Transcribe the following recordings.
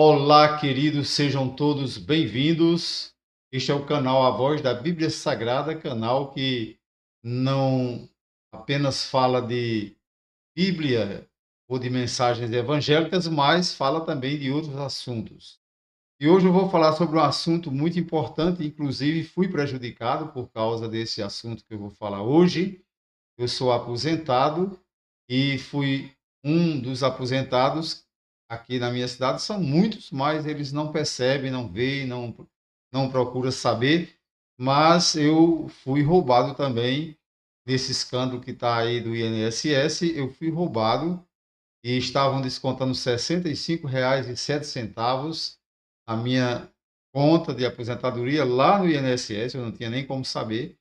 Olá, queridos, sejam todos bem-vindos. Este é o canal A Voz da Bíblia Sagrada, canal que não apenas fala de Bíblia ou de mensagens evangélicas, mas fala também de outros assuntos. E hoje eu vou falar sobre um assunto muito importante, inclusive fui prejudicado por causa desse assunto que eu vou falar hoje. Eu sou aposentado e fui um dos aposentados aqui na minha cidade. São muitos, mas eles não percebem, não veem, não procuram saber. Mas eu fui roubado também nesse escândalo que está aí do INSS. Eu fui roubado e estavam descontando R$ 65,07 a minha conta de aposentadoria lá no INSS. Eu não tinha nem como saber.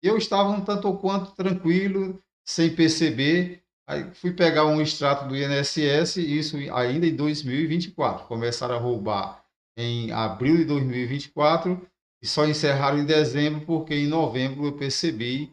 Eu estava um tanto ou quanto tranquilo, sem perceber. Aí fui pegar um extrato do INSS, isso ainda em 2024. Começaram a roubar em abril de 2024 e só encerraram em dezembro, porque em novembro eu percebi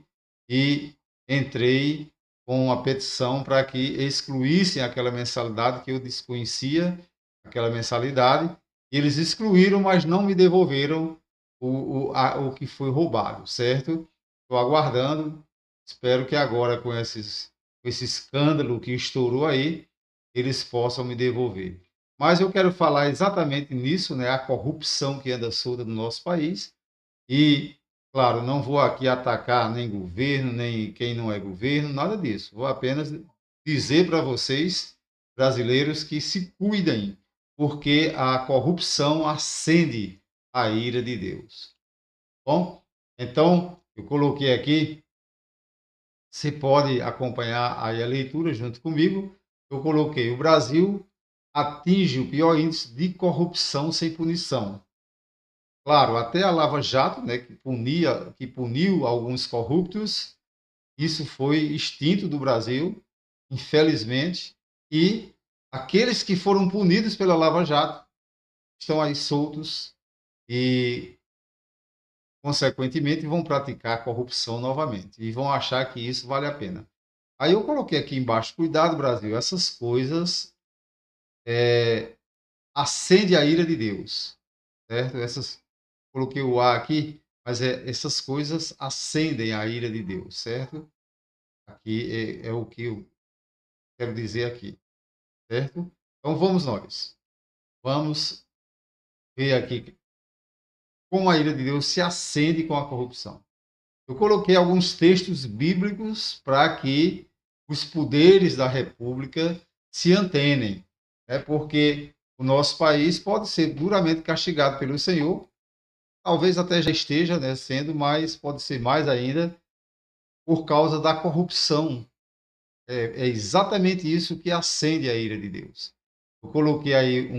e entrei com uma petição para que excluíssem aquela mensalidade que eu desconhecia, aquela mensalidade. Eles excluíram, mas não me devolveram o que foi roubado, certo? Estou aguardando. Espero que agora, com esse escândalo que estourou aí, eles possam me devolver. Mas eu quero falar exatamente nisso, né? A corrupção que anda solta no nosso país. E, claro, não vou aqui atacar nem governo, nem quem não é governo, nada disso. Vou apenas dizer para vocês, brasileiros, que se cuidem, porque a corrupção acende a ira de Deus. Bom, então eu coloquei aqui, você pode acompanhar aí a leitura junto comigo. Eu coloquei: o Brasil atinge o pior índice de corrupção sem punição. Claro, até a Lava Jato, né, que puniu alguns corruptos, isso foi extinto do Brasil, infelizmente, e aqueles que foram punidos pela Lava Jato estão aí soltos e consequentemente, vão praticar corrupção novamente e vão achar que isso vale a pena. Aí eu coloquei aqui embaixo: cuidado, Brasil, essas coisas acende a ira de Deus, certo? Coloquei o A aqui, mas essas coisas acendem a ira de Deus, certo? Aqui é o que eu quero dizer aqui, certo? Então vamos nós, vamos ver aqui como a ira de Deus se acende com a corrupção. Eu coloquei alguns textos bíblicos para que os poderes da República se antenem, né? Porque o nosso país pode ser duramente castigado pelo Senhor, talvez até já esteja, né, sendo, mas pode ser mais ainda por causa da corrupção. É exatamente isso que acende a ira de Deus. Eu coloquei aí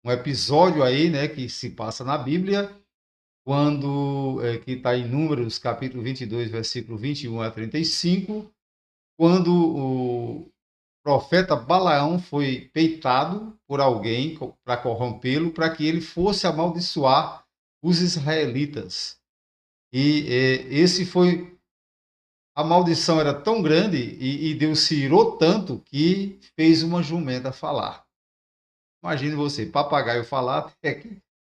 um episódio aí, né, que se passa na Bíblia, que está em Números, capítulo 22, versículo 21 a 35, quando o profeta Balaão foi peitado por alguém para corrompê-lo, para que ele fosse amaldiçoar os israelitas. E esse foi a maldição era tão grande e Deus se irou tanto que fez uma jumenta falar. Imagine você, papagaio falar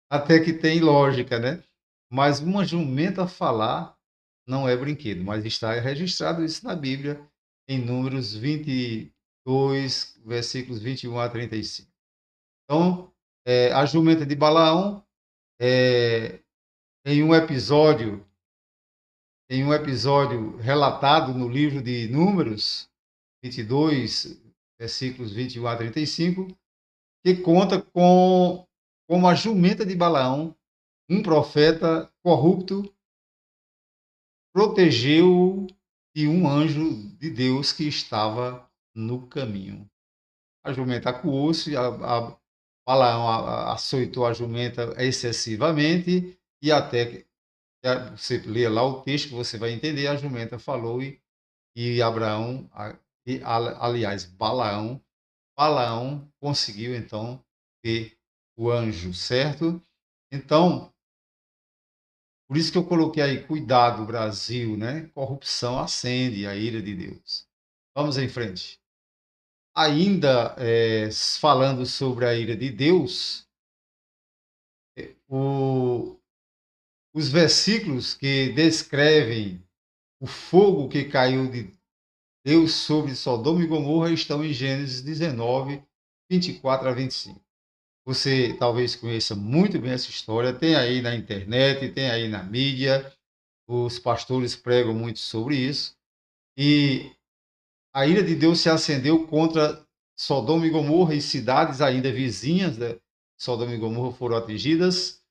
até que tem lógica, né? Mas uma jumenta falar não é brinquedo, mas está registrado isso na Bíblia, em Números 22, versículos 21 a 35. Então, a jumenta de Balaão, é, em um episódio, relatado no livro de Números 22, versículos 21 a 35, que conta com como a jumenta de Balaão, um profeta corrupto, protegeu de um anjo de Deus que estava no caminho. A jumenta acuou-se, Balaão açoitou a jumenta excessivamente, e até que você lê lá o texto, você vai entender, a jumenta falou e Abraão, aliás, Balaão conseguiu então ver o anjo, certo? Então, por isso que eu coloquei aí: cuidado, Brasil, né? Corrupção acende a ira de Deus. Vamos em frente. ainda falando sobre a ira de Deus, o, os versículos que descrevem o fogo que caiu de Deus sobre Sodoma e Gomorra estão em Gênesis 19, 24 a 25. Você talvez conheça muito bem essa história, tem aí na internet, tem aí na mídia, os pastores pregam muito sobre isso. E a ira de Deus se acendeu contra Sodoma e Gomorra e cidades ainda vizinhas de Sodoma e Gomorra foram atingidas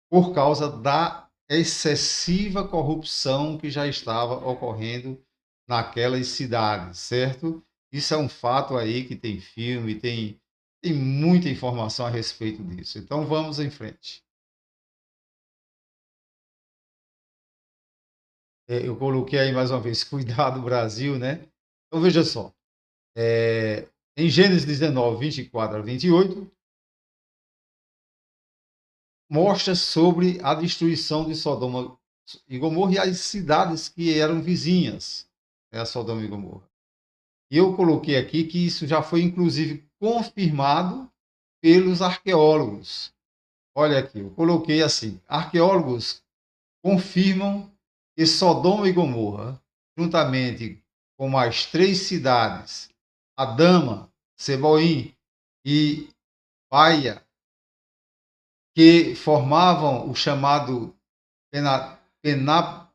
por causa da excessiva corrupção que já estava ocorrendo naquelas cidades, certo? Isso é um fato aí que tem filme, tem muita informação a respeito disso. Então vamos em frente. Eu coloquei aí mais uma vez, cuidado Brasil, né? Então veja só, em Gênesis 19, 24 a 28, mostra sobre a destruição de Sodoma e Gomorra e as cidades que eram vizinhas a Sodoma e Gomorra. E eu coloquei aqui que isso já foi inclusive confirmado pelos arqueólogos. Olha aqui, eu coloquei assim: arqueólogos confirmam que Sodoma e Gomorra, juntamente com mais 3 cidades, Adama, Seboim e Baia, que formavam o chamado Pena, Pena,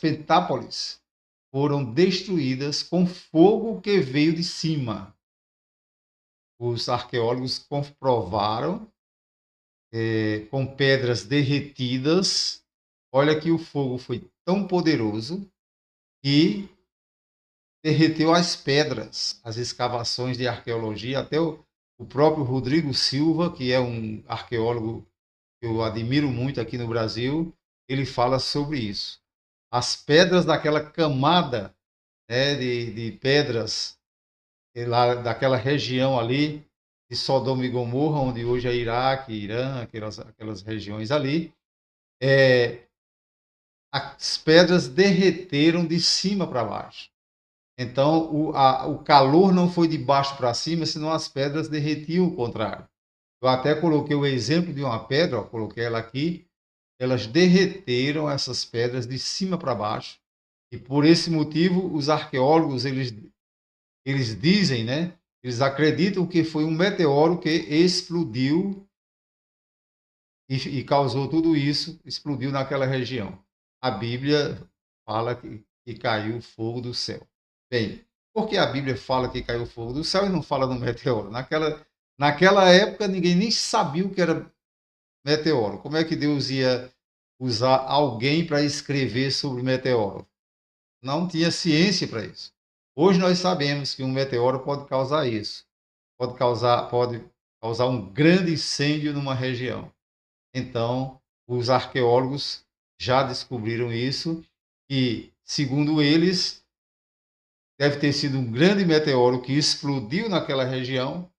Pentápolis, foram destruídas com fogo que veio de cima. Os arqueólogos comprovaram com pedras derretidas. Olha que o fogo foi tão poderoso que derreteu as pedras, as escavações de arqueologia. Até o próprio Rodrigo Silva, que é um arqueólogo que eu admiro muito aqui no Brasil, ele fala sobre isso. As pedras daquela camada, né, de pedras lá daquela região ali de Sodoma e Gomorra, onde hoje é Iraque, Irã, aquelas regiões ali, as pedras derreteram de cima para baixo. Então, o calor não foi de baixo para cima, senão as pedras derretiam o contrário. Eu até coloquei o exemplo de uma pedra, ó, coloquei ela aqui, elas derreteram essas pedras de cima para baixo, e por esse motivo os arqueólogos eles dizem, né? Eles acreditam que foi um meteoro que explodiu e causou tudo isso, explodiu naquela região. A Bíblia fala que caiu fogo do céu. Bem, por que a Bíblia fala que caiu fogo do céu e não fala no meteoro? Naquela época ninguém nem sabia o que era meteoro. Como é que Deus ia usar alguém para escrever sobre meteoro? Não tinha ciência para isso. Hoje nós sabemos que um meteoro pode causar isso. Pode causar um grande incêndio numa região. Então, os arqueólogos já descobriram isso e, segundo eles, deve ter sido um grande meteoro que explodiu naquela região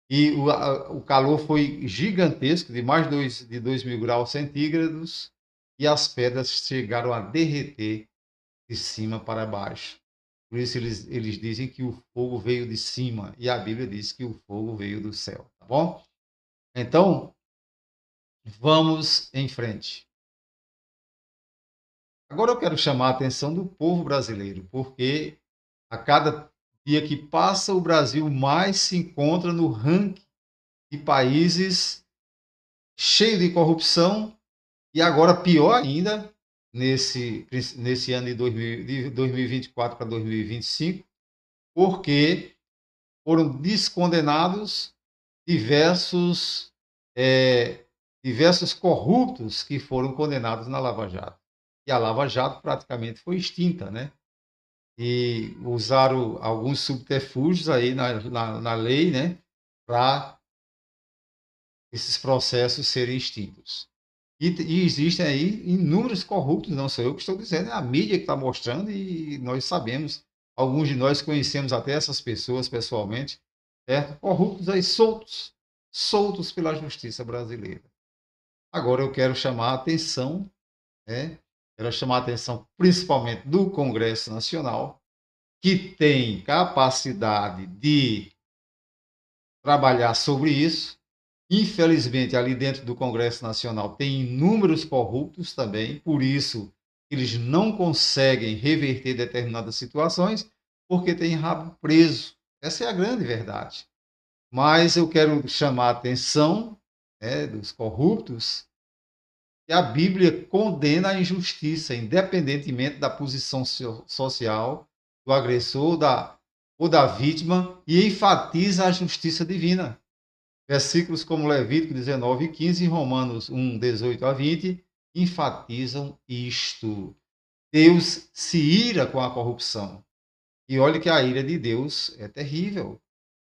e o calor foi gigantesco, de mais de 2.000 graus centígrados, e as pedras chegaram a derreter de cima para baixo. Por isso eles dizem que o fogo veio de cima, e a Bíblia diz que o fogo veio do céu, tá bom? Então, vamos em frente. Agora eu quero chamar a atenção do povo brasileiro, porque a cada dia que passa, o Brasil mais se encontra no ranking de países cheio de corrupção e agora pior ainda nesse ano de 2024 para 2025, porque foram descondenados diversos é, diversos corruptos que foram condenados na Lava Jato. E a Lava Jato praticamente foi extinta, né? E usaram alguns subterfúgios aí na lei, né? Para esses processos serem extintos. E existem aí inúmeros corruptos, não sou eu que estou dizendo, é a mídia que está mostrando e nós sabemos, alguns de nós conhecemos até essas pessoas pessoalmente, certo? Corruptos aí soltos pela justiça brasileira. Agora eu quero chamar a atenção, né? Quero chamar a atenção principalmente do Congresso Nacional que tem capacidade de trabalhar sobre isso. Infelizmente, ali dentro do Congresso Nacional tem inúmeros corruptos também, por isso eles não conseguem reverter determinadas situações, porque tem rabo preso. Essa é a grande verdade. Mas eu quero chamar a atenção, dos corruptos, que a Bíblia condena a injustiça, independentemente da posição social do agressor ou da vítima, e enfatiza a justiça divina. Versículos como Levítico 19 e 15 e Romanos 1, 18 a 20 enfatizam isto. Deus se ira com a corrupção. E olhe que a ira de Deus é terrível.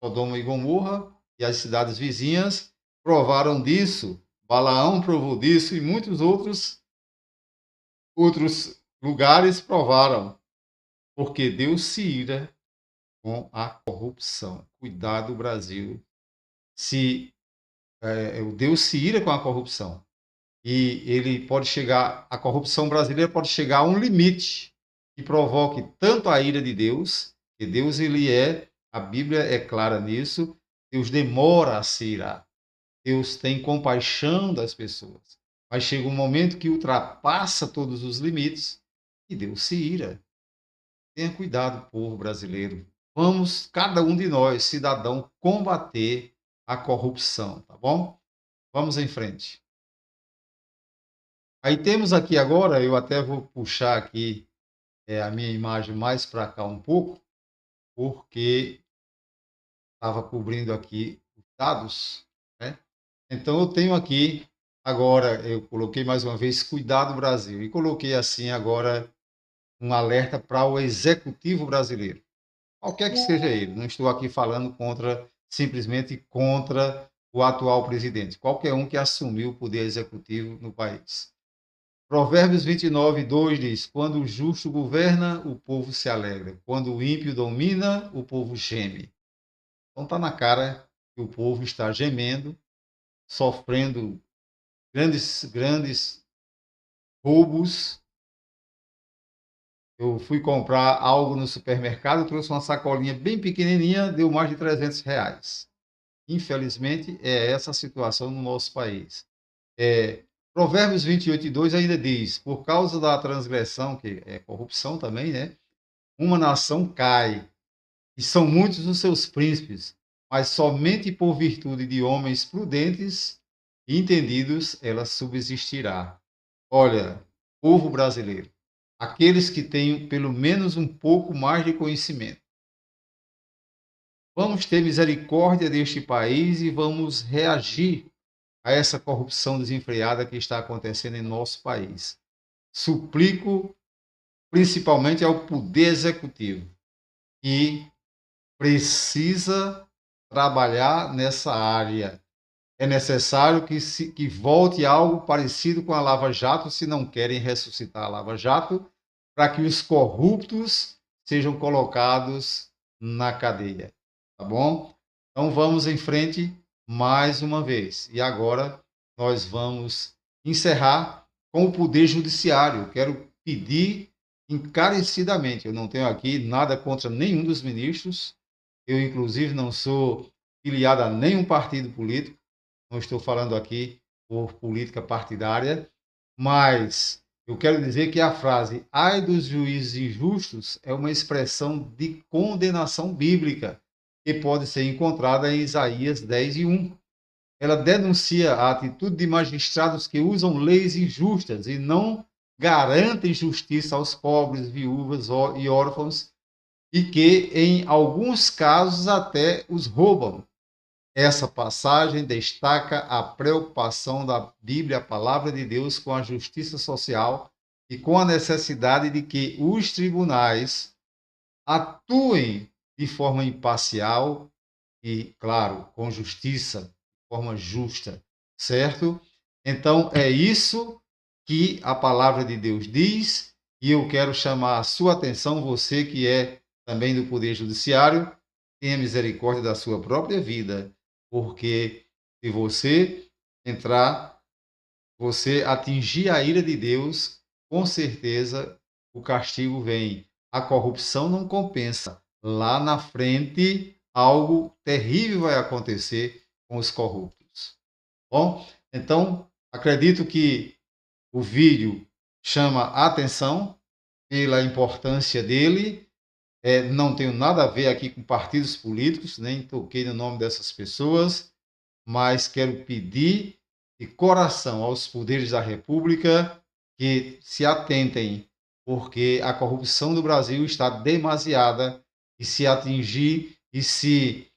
Sodoma e Gomorra e as cidades vizinhas provaram disso. Balaão provou disso e muitos outros lugares provaram. Porque Deus se ira com a corrupção. Cuidado, Brasil. Se o Deus se ira com a corrupção. E ele pode chegar, a corrupção brasileira pode chegar a um limite que provoque tanto a ira de Deus, que Deus ele a Bíblia é clara nisso, Deus demora a se irar. Deus tem compaixão das pessoas. Mas chega um momento que ultrapassa todos os limites e Deus se ira. Tenha cuidado, povo brasileiro. Vamos, cada um de nós, cidadão, combater a corrupção, tá bom? Vamos em frente. Aí temos aqui agora, eu até vou puxar aqui a minha imagem mais para cá um pouco, porque estava cobrindo aqui os dados, né? Então eu tenho aqui, agora eu coloquei mais uma vez, Cuidado Brasil, e coloquei assim agora um alerta para o executivo brasileiro, qualquer que seja ele, não estou aqui falando simplesmente contra o atual presidente, qualquer um que assumiu o poder executivo no país. Provérbios 29, 2 diz: Quando o justo governa, o povo se alegra. Quando o ímpio domina, o povo geme. Então está na cara que o povo está gemendo, sofrendo grandes roubos. Eu fui comprar algo no supermercado, trouxe uma sacolinha bem pequenininha, deu mais de R$ 300. Infelizmente, é essa a situação no nosso país. Provérbios 28 e 2 ainda diz: Por causa da transgressão, que é corrupção também, né? Uma nação cai, e são muitos os seus príncipes, mas somente por virtude de homens prudentes e entendidos ela subsistirá. Olha, povo brasileiro, aqueles que têm pelo menos um pouco mais de conhecimento, vamos ter misericórdia deste país e vamos reagir a essa corrupção desenfreada que está acontecendo em nosso país. Suplico principalmente ao poder executivo que precisa trabalhar nessa área. É necessário que volte algo parecido com a Lava Jato, se não querem ressuscitar a Lava Jato, para que os corruptos sejam colocados na cadeia. Tá bom? Então vamos em frente mais uma vez. E agora nós vamos encerrar com o Poder Judiciário. Quero pedir encarecidamente, eu não tenho aqui nada contra nenhum dos ministros, eu, inclusive, não sou filiado a nenhum partido político, não estou falando aqui por política partidária, mas eu quero dizer que a frase ai dos juízes injustos é uma expressão de condenação bíblica que pode ser encontrada em Isaías 10 e 1. Ela denuncia a atitude de magistrados que usam leis injustas e não garantem justiça aos pobres, viúvas e órfãos e que, em alguns casos, até os roubam. Essa passagem destaca a preocupação da Bíblia, a palavra de Deus, com a justiça social e com a necessidade de que os tribunais atuem de forma imparcial e, claro, com justiça, de forma justa, certo? Então, é isso que a palavra de Deus diz, e eu quero chamar a sua atenção, você que é também do Poder Judiciário, tenha misericórdia da sua própria vida, porque se você entrar, você atingir a ira de Deus, com certeza o castigo vem. a corrupção não compensa. Lá na frente, algo terrível vai acontecer com os corruptos. Bom, então, acredito que o vídeo chama a atenção pela importância dele. Não tenho nada a ver aqui com partidos políticos, nem toquei no nome dessas pessoas, mas quero pedir de coração aos poderes da República que se atentem, porque a corrupção do Brasil está demasiada e se atingir e se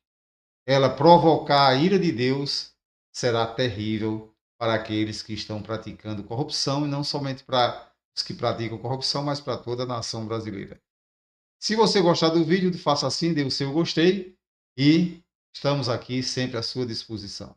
ela provocar a ira de Deus, será terrível para aqueles que estão praticando corrupção e não somente para os que praticam corrupção, mas para toda a nação brasileira. Se você gostar do vídeo, faça assim, dê o seu gostei e estamos aqui sempre à sua disposição.